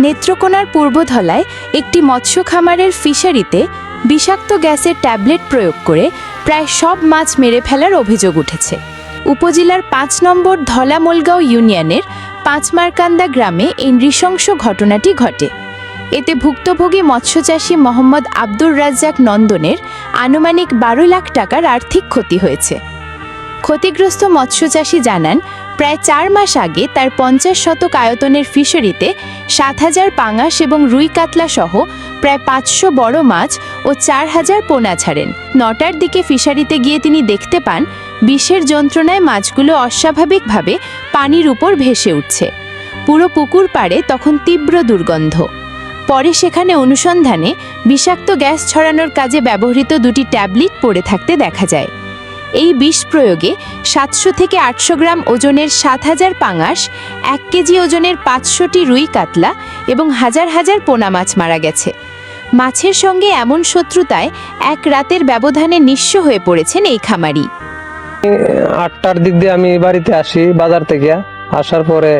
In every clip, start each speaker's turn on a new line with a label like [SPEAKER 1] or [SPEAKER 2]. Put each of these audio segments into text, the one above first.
[SPEAKER 1] নেত্রকোনার পূর্বধলায় একটি মৎস্য খামারের ফিশারিতে বিষাক্ত গ্যাসের ট্যাবলেট প্রয়োগ করে প্রায় সব মাছ মেরে ফেলার অভিযোগ উঠেছে। উপজেলার ৫ নম্বর ধলামলগাঁও ইউনিয়নের পাঁচমারকান্দা গ্রামে এই নৃশংস ঘটনাটি ঘটে। এতে ভুক্তভোগী মৎস্যচাষী মোহাম্মদ আব্দুর রাজ্জাক নন্দনের আনুমানিক ১২ লাখ টাকার আর্থিক ক্ষতি হয়েছে। ক্ষতিগ্রস্ত মৎস্যচাষী জানান, প্রায় ৪ মাস আগে তার ৫০ শতক আয়তনের ফিশারিতে ৭,০০০ পাঙাশ এবং রুই কাতলা সহ প্রায় ৫০০ বড় মাছ ও ৪,০০০ পোনা ছাড়েন। ৯টার দিকে ফিশারিতে গিয়ে তিনি দেখতে পান বিষের যন্ত্রণায় মাছগুলো অস্বাভাবিকভাবে পানির উপর ভেসে উঠছে। পুরো পুকুর পাড়ে তখন তীব্র দুর্গন্ধ। পরে সেখানে অনুসন্ধানে বিষাক্ত গ্যাস ছড়ানোর কাজে ব্যবহৃত ২টি ট্যাবলেট পড়ে থাকতে দেখা যায়। এই বিষ প্রয়োগে ৭০০ থেকে ৮০০ গ্রাম ওজনের ৭,০০০ পাঙাশ, ১ কেজি ওজনের ৫০০টি রুই কাতলা এবং হাজার হাজার পোনা মাছ মারা গেছে। মাছের সঙ্গে এমন শত্রুতায় এক রাতের ব্যবধানে নিঃস্ব হয়ে পড়েছেন এই খামারি।
[SPEAKER 2] ৮টার দিক দিয়ে আমি বাড়িতে আসি বাজার থেকে। আসার পরে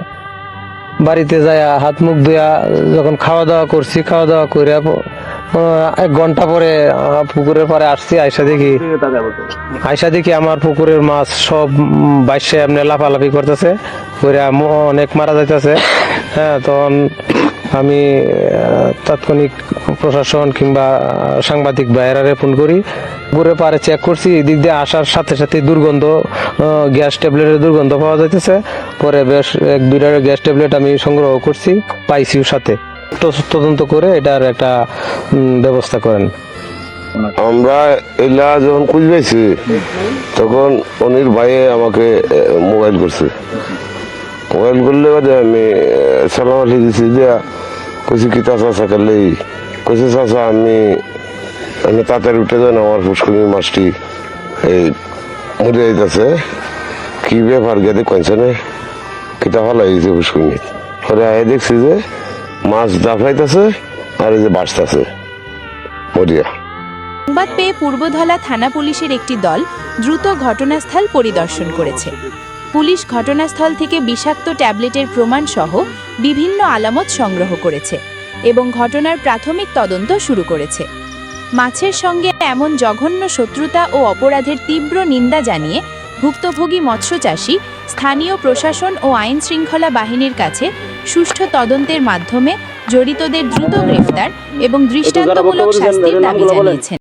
[SPEAKER 2] বাড়িতে যাইয়া হাত মুখ ধুয়া যখন খাওয়া দাওয়া করছি, খাওয়া দাওয়া করে ১ ঘন্টা পরে পুকুরের পরে আসছি। আইসা দেখি আমার পুকুরের মাছ সব বাইশে এমনি লাফালাফি করতেছে, অনেক মারা যাইতেছে। হ্যাঁ, তখন আমি তাৎক্ষণিক প্রশাসন কিংবা সাংবাদিক ভাইয়েরারে ফোন করি। পুকুরের পারে চেক করছি, এদিক দিয়ে আসার সাথে সাথে দুর্গন্ধ, গ্যাস ট্যাবলেটের দুর্গন্ধ পাওয়া যাইতেছে। পরে বেশ ১-২টা গ্যাস ট্যাবলেট আমি সংগ্রহ করছি, পাইছি সাথে। তদন্ত করে এটার একটা ব্যবস্থা করেন।
[SPEAKER 3] আমরা এলা যখন খুঁজ পাইছি তখন অনির ভাইয়ে আমাকে মোবাইল করছে। মোবাইল করলে আমি সালাম আলি দিছি, দিয়া কইছি কি চাচা করলেই কইছে চাচা আমি তাড়াতাড়ি উঠে যান, আমার পুষ্করিণীর মাছটি এই মরে যাইতেছে। কি ব্যাপার গেতে কইছনে কিতা ভালো হয়েছে পুষ্করিণী। পরে আয় দেখছি যে মাছ দাফাইতেছে আর এই যে বাঁচতেছে মরিয়া।
[SPEAKER 1] সংবাদ পেয়ে পূর্বধলা থানা পুলিশের একটি দল দ্রুত ঘটনাস্থল পরিদর্শন করেছে। পুলিশ ঘটনাস্থল থেকে বিষাক্ত ট্যাবলেটের প্রমাণ সহ বিভিন্ন আলামত সংগ্রহ করেছে এবং ঘটনার প্রাথমিক তদন্ত শুরু করেছে। মাছের সঙ্গে এমন জঘন্য শত্রুতা ও অপরাধের তীব্র নিন্দা জানিয়ে ভুক্তভোগী মৎস্যচাষী স্থানীয় প্রশাসন ও আইন শৃঙ্খলা বাহিনীর কাছে সুষ্ঠু তদন্তের মাধ্যমে জড়িতদের দ্রুত গ্রেফতার এবং দৃষ্টান্তমূলক শাস্তির দাবি জানিয়েছেন।